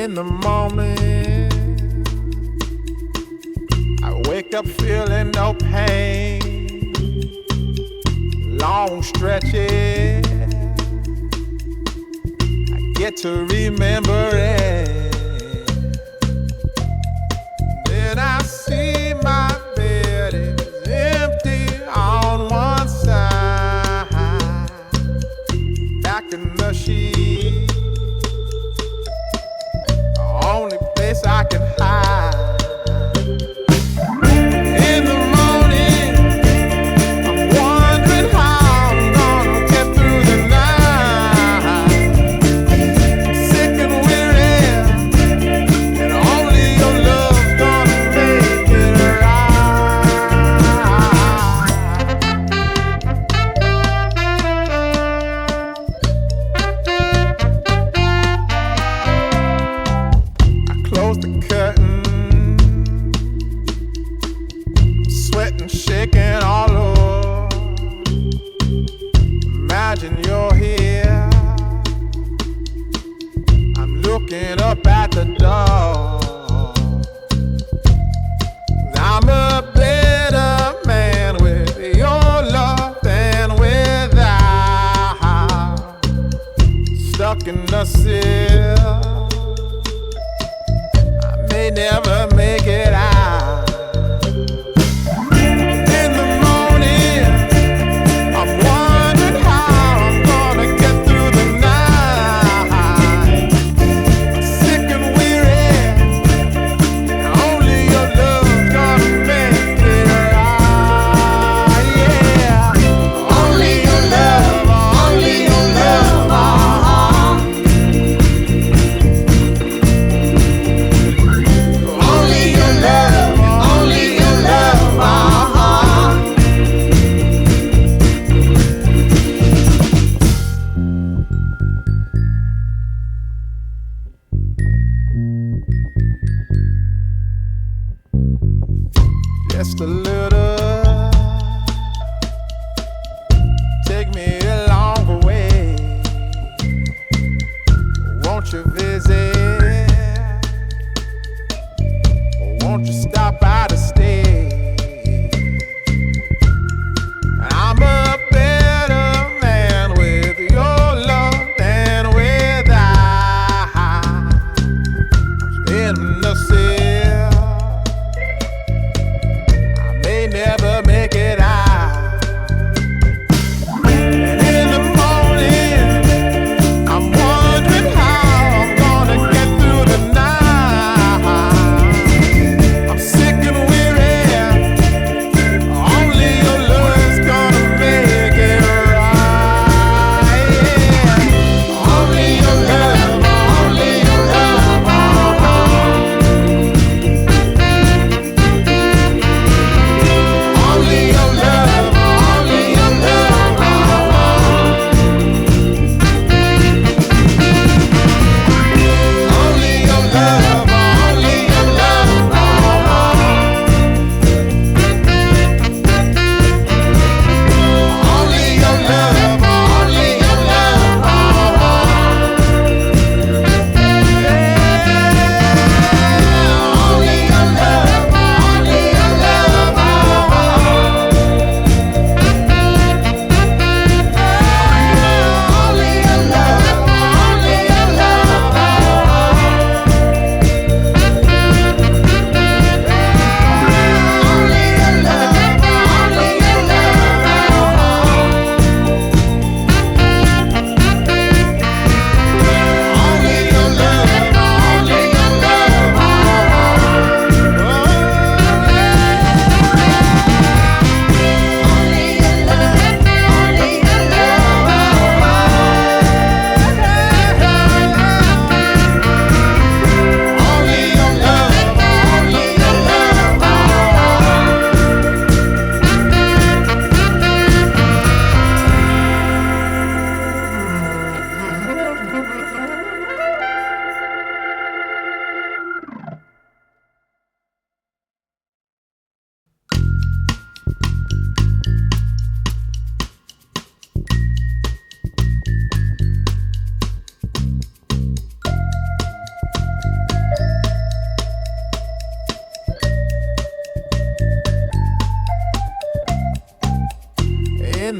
In the morning, I wake up feeling no pain. Long stretches, I get to remember it. Then I see my bed is empty on one side. Back in the sheet, the only place I can hide. In the morning, I'm wondering how I'm gonna get through the night. Sick and weary, and only your love's gonna make it I close the curtain, sweating, shaking all over. Imagine you're here. I'm looking up at the door. I'm a better man with your love than without. Stuck in the cell, I may never make it out. In the morning, I'm wondering how I'm gonna get through the night. Sick and weary, and only your love's gonna make it right. Yeah, only your love, only your love. Only your love, only your love. Just a little, take me along the way. Won't you visit? Won't you stop by to stay? I'm a better man with your love than without. I'm in the cell, I may never make it out. And in the morning, I'm wondering how I'm gonna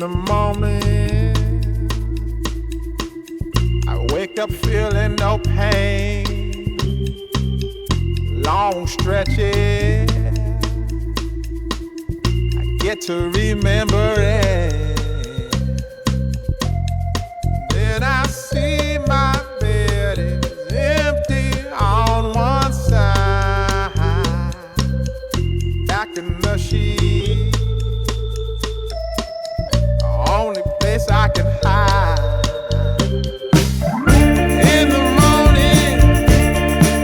the morning, I wake up feeling no pain. Long stretches, I get to remember it. Then I see my bed is empty on one side. Back in the sheet, only place I can hide. In the morning,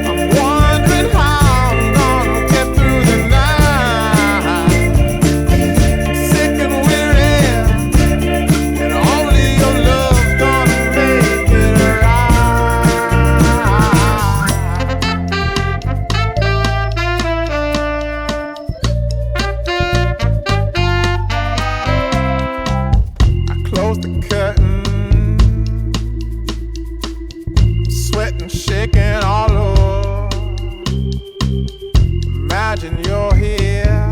I'm wondering how I'm gonna get through the night. Sick and weary, and only your love's gonna make it right. I close the curtain, sweating, shaking all over. Imagine you're here.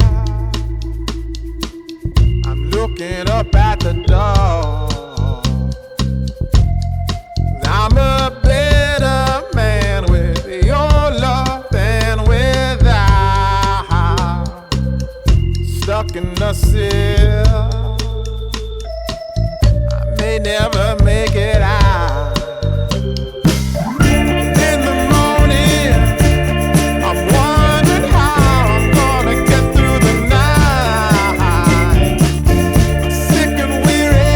I'm looking up at the door. I'm a better man with your love than without. Stuck in the cell, I may never make it out. In the morning, I'm wondering how I'm gonna get through the night. Sick and weary,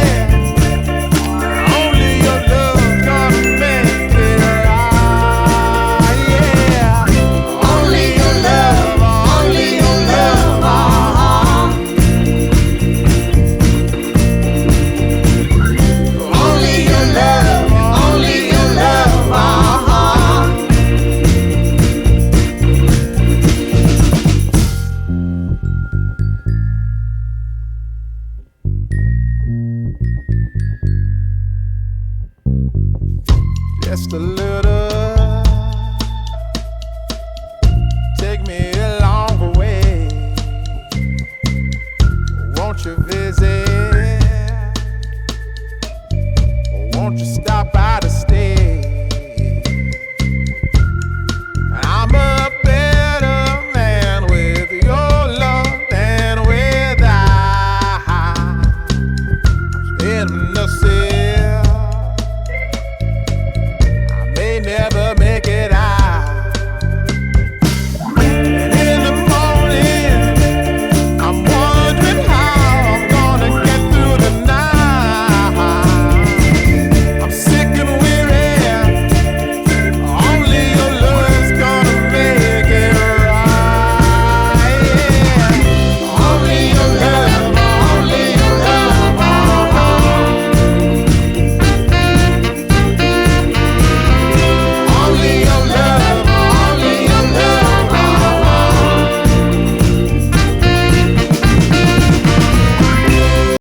only your love's gonna make it right. Yeah, only your love, only your love. Only your love, only your love. Just a little